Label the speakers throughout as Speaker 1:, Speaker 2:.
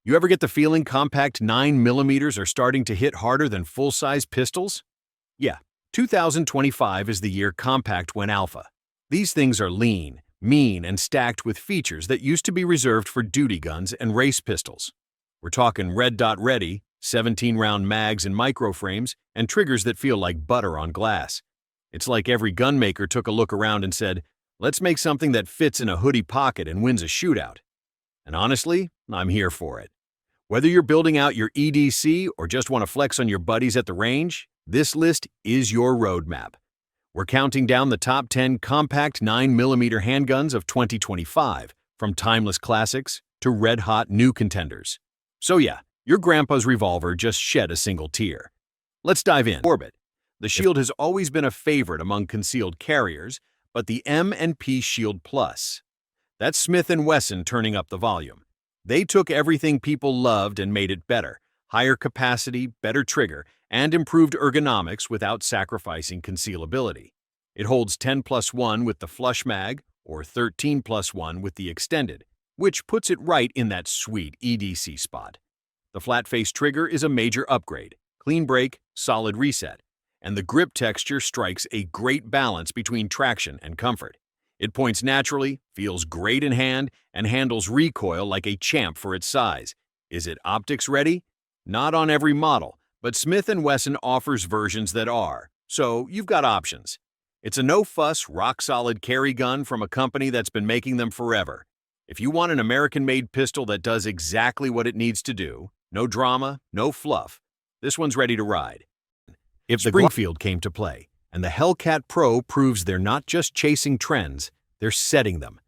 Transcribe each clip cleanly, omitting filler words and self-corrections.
Speaker 1: You ever get the feeling compact 9mm are starting to hit harder than full-size pistols? Yeah, 2025 is the year compact went alpha. These things are lean, mean, and stacked with features that used to be reserved for duty guns and race pistols. We're talking red dot ready, 17-round mags and microframes, and triggers that feel like butter on glass. It's like every gunmaker took a look around and said, let's make something that fits in a hoodie pocket and wins a shootout. And honestly, I'm here for it. Whether you're building out your EDC or just want to flex on your buddies at the range, this list is your roadmap. We're counting down the top 10 compact 9mm handguns of 2025, from timeless classics to red-hot new contenders. So yeah, your grandpa's revolver just shed a single tear. Let's dive in. Orbit. The Shield has always been a favorite among concealed carriers, but the M&P Shield Plus. That's Smith & Wesson turning up the volume. They took everything people loved and made it better. Higher capacity, better trigger, and improved ergonomics without sacrificing concealability. It holds 10+1 with the flush mag, or 13+1 with the extended, which puts it right in that sweet EDC spot. The flat-face trigger is a major upgrade, clean break, solid reset, and the grip texture strikes a great balance between traction and comfort. It points naturally, feels great in hand, and handles recoil like a champ for its size. Is it optics ready? Not on every model, but Smith & Wesson offers versions that are, so you've got options. It's a no-fuss, rock-solid carry gun from a company that's been making them forever. If you want an American-made pistol that does exactly what it needs to do, no drama, no fluff, this one's ready to ride. If the Springfield came to play, and the Hellcat Pro proves they're not just chasing trends, they're setting them.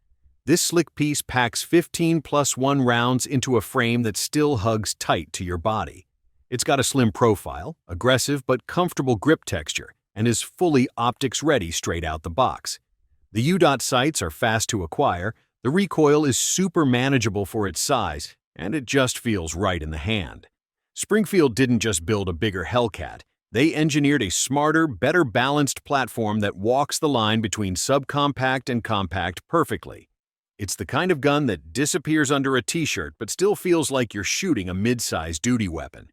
Speaker 1: This slick piece packs 15+1 rounds into a frame that still hugs tight to your body. It's got a slim profile, aggressive but comfortable grip texture, and is fully optics ready straight out the box. The U-dot sights are fast to acquire, the recoil is super manageable for its size, and it just feels right in the hand. Springfield didn't just build a bigger Hellcat, they engineered a smarter, better balanced platform that walks the line between subcompact and compact perfectly. It's the kind of gun that disappears under a t-shirt but still feels like you're shooting a mid-size duty weapon.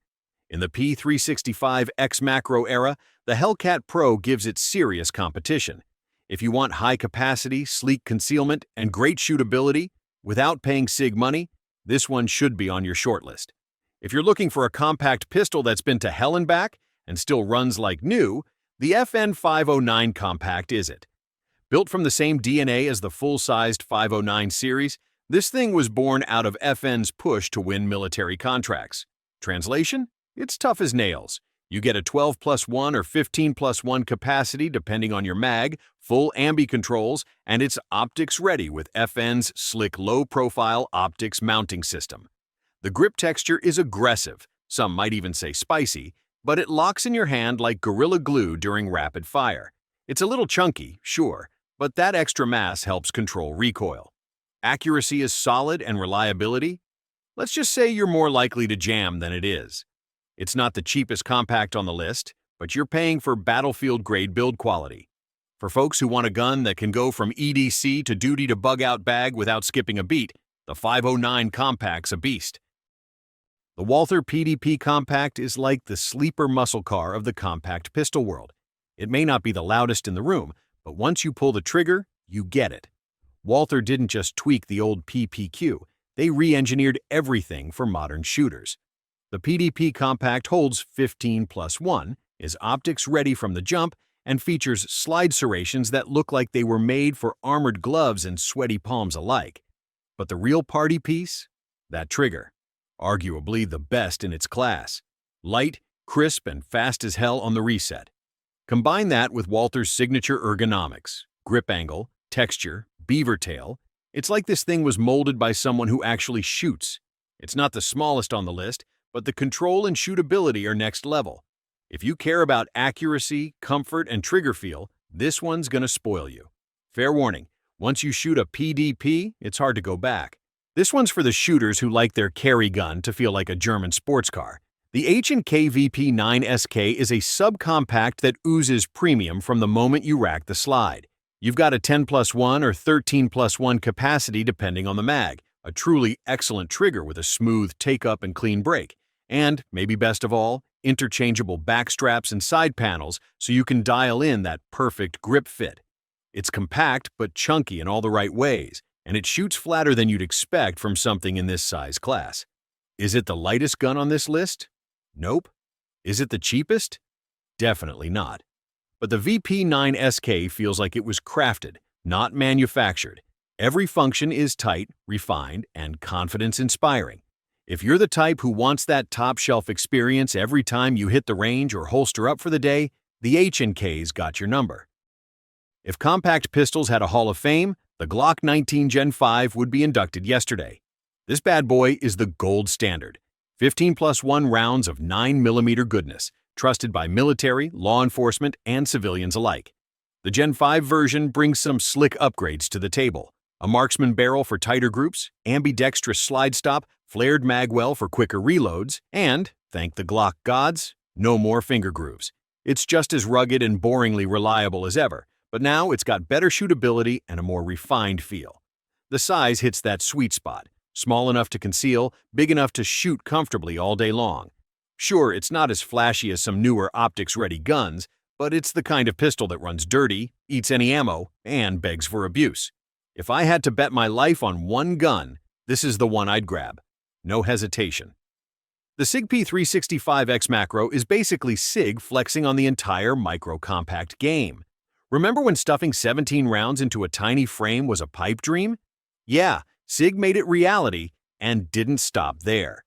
Speaker 1: In the P365 XMacro era, the Hellcat Pro gives it serious competition. If you want high capacity, sleek concealment, and great shootability without paying Sig money, this one should be on your shortlist. If you're looking for a compact pistol that's been to hell and back and still runs like new, the FN 509 Compact is it. Built from the same DNA as the full-sized 509 series, this thing was born out of FN's push to win military contracts. Translation? It's tough as nails. You get a 12+1 or 15+1 capacity depending on your mag, full ambi controls, and it's optics ready with FN's slick low-profile optics mounting system. The grip texture is aggressive, some might even say spicy, but it locks in your hand like Gorilla Glue during rapid fire. It's a little chunky, sure, but that extra mass helps control recoil. Accuracy is solid and reliability? Let's just say you're more likely to jam than it is. It's not the cheapest compact on the list, but you're paying for battlefield-grade build quality. For folks who want a gun that can go from EDC to duty to bug-out bag without skipping a beat, the 509 Compact's a beast. The Walther PDP Compact is like the sleeper muscle car of the compact pistol world. It may not be the loudest in the room, but once you pull the trigger, you get it. Walther didn't just tweak the old PPQ, they re-engineered everything for modern shooters. The PDP Compact holds 15+1, is optics ready from the jump, and features slide serrations that look like they were made for armored gloves and sweaty palms alike. But the real party piece? That trigger. Arguably the best in its class. Light, crisp, and fast as hell on the reset. Combine that with Walther's signature ergonomics, grip angle, texture, beaver tail. It's like this thing was molded by someone who actually shoots. It's not the smallest on the list, but the control and shootability are next level. If you care about accuracy, comfort, and trigger feel, this one's gonna spoil you. Fair warning, once you shoot a PDP, it's hard to go back. This one's for the shooters who like their carry gun to feel like a German sports car. The H&K VP9 SK is a subcompact that oozes premium from the moment you rack the slide. You've got a 10+1 or 13+1 capacity depending on the mag, a truly excellent trigger with a smooth take-up and clean break, and, maybe best of all, interchangeable back straps and side panels so you can dial in that perfect grip fit. It's compact but chunky in all the right ways, and it shoots flatter than you'd expect from something in this size class. Is it the lightest gun on this list? Nope. Is it the cheapest? Definitely not. But the VP9 SK feels like it was crafted, not manufactured. Every function is tight, refined, and confidence-inspiring. If you're the type who wants that top-shelf experience every time you hit the range or holster up for the day, the H&K's got your number. If compact pistols had a Hall of Fame, the Glock 19 Gen 5 would be inducted yesterday. This bad boy is the gold standard. 15+1 rounds of 9mm goodness, trusted by military, law enforcement, and civilians alike. The Gen 5 version brings some slick upgrades to the table. A marksman barrel for tighter groups, ambidextrous slide stop, flared magwell for quicker reloads, and, thank the Glock gods, no more finger grooves. It's just as rugged and boringly reliable as ever, but now it's got better shootability and a more refined feel. The size hits that sweet spot, small enough to conceal, big enough to shoot comfortably all day long. Sure, it's not as flashy as some newer optics-ready guns, but it's the kind of pistol that runs dirty, eats any ammo, and begs for abuse. If I had to bet my life on one gun, this is the one I'd grab. No hesitation. The Sig P365 X Macro is basically Sig flexing on the entire micro-compact game. Remember when stuffing 17 rounds into a tiny frame was a pipe dream? Yeah, Sig made it reality and didn't stop there.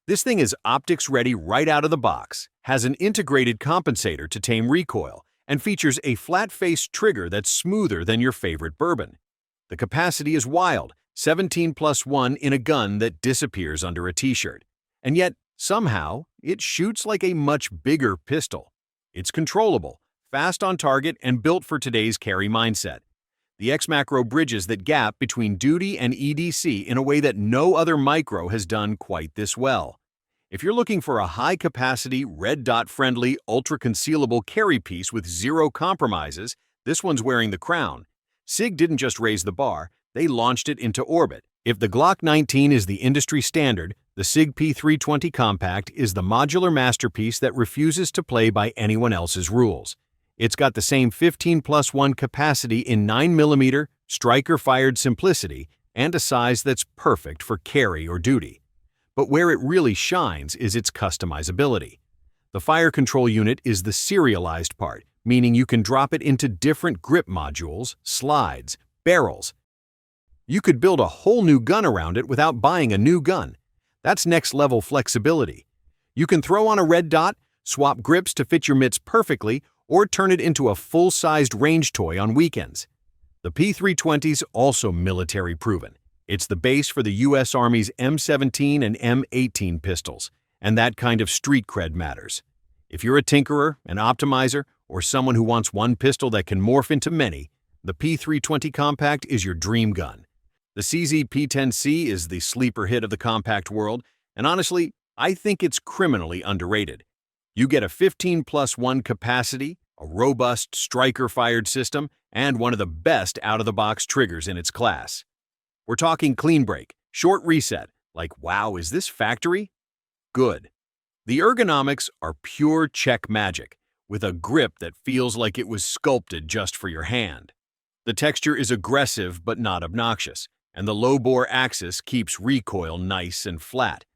Speaker 1: This thing is optics ready right out of the box, has an integrated compensator to tame recoil, and features a flat-faced trigger that's smoother than your favorite bourbon. The capacity is wild, 17+1 in a gun that disappears under a t-shirt. And yet, somehow, it shoots like a much bigger pistol. It's controllable, fast on target, and built for today's carry mindset. The X Macro bridges that gap between duty and EDC in a way that no other micro has done quite this well. If you're looking for a high-capacity, red dot-friendly, ultra-concealable carry piece with zero compromises, this one's wearing the crown. Sig didn't just raise the bar, they launched it into orbit. If the Glock 19 is the industry standard, the Sig P320 Compact is the modular masterpiece that refuses to play by anyone else's rules. It's got the same 15+1 capacity in 9mm, striker-fired simplicity, and a size that's perfect for carry or duty. But where it really shines is its customizability. The fire control unit is the serialized part, meaning you can drop it into different grip modules, slides, barrels. You could build a whole new gun around it without buying a new gun. That's next-level flexibility. You can throw on a red dot, swap grips to fit your mitts perfectly, or turn it into a full-sized range toy on weekends. The P320's also military-proven. It's the base for the U.S. Army's M17 and M18 pistols, and that kind of street cred matters. If you're a tinkerer, an optimizer, or someone who wants one pistol that can morph into many, the P320 Compact is your dream gun. The CZ P10C is the sleeper hit of the compact world, and honestly, I think it's criminally underrated. You get a 15+1 capacity, a robust striker-fired system, and one of the best out-of-the-box triggers in its class. We're talking clean break, short reset, like wow, is this factory? Good. The ergonomics are pure check magic, with a grip that feels like it was sculpted just for your hand. The texture is aggressive but not obnoxious, and the low-bore axis keeps recoil nice and flat.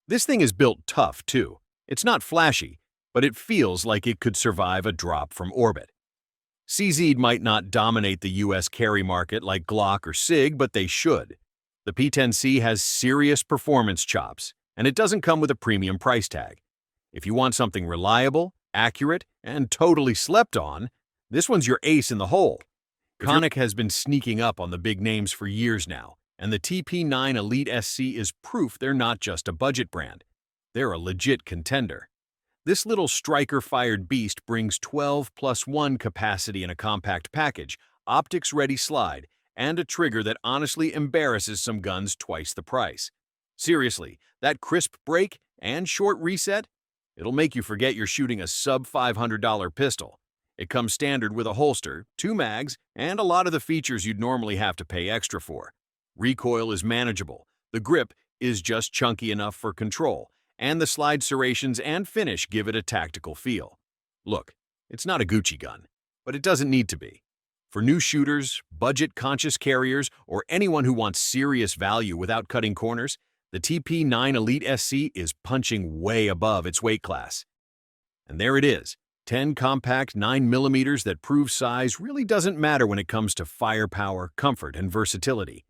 Speaker 1: This thing is built tough, too. It's not flashy, but it feels like it could survive a drop from orbit. CZ might not dominate the US carry market like Glock or Sig, but they should. The P10C has serious performance chops, and it doesn't come with a premium price tag. If you want something reliable, accurate, and totally slept on, this one's your ace in the hole. Canik has been sneaking up on the big names for years now, and the TP9 Elite SC is proof they're not just a budget brand. They're a legit contender. This little striker-fired beast brings 12+1 capacity in a compact package, optics-ready slide, and a trigger that honestly embarrasses some guns twice the price. Seriously, that crisp break and short reset? It'll make you forget you're shooting a sub-$500 pistol. It comes standard with a holster, 2 mags, and a lot of the features you'd normally have to pay extra for. Recoil is manageable. The grip is just chunky enough for control, and the slide serrations and finish give it a tactical feel. Look, it's not a Gucci gun, but it doesn't need to be. For new shooters, budget-conscious carriers, or anyone who wants serious value without cutting corners, the TP9 Elite SC is punching way above its weight class. And there it is, 10 compact 9mm that prove size really doesn't matter when it comes to firepower, comfort, and versatility.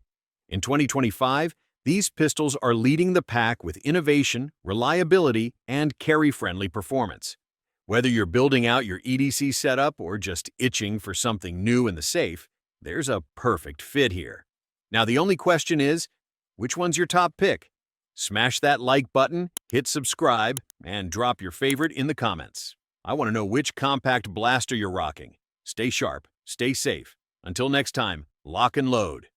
Speaker 1: In 2025, these pistols are leading the pack with innovation, reliability, and carry-friendly performance. Whether you're building out your EDC setup or just itching for something new in the safe, there's a perfect fit here. Now the only question is, which one's your top pick? Smash that like button, hit subscribe, and drop your favorite in the comments. I want to know which compact blaster you're rocking. Stay sharp, stay safe. Until next time, lock and load.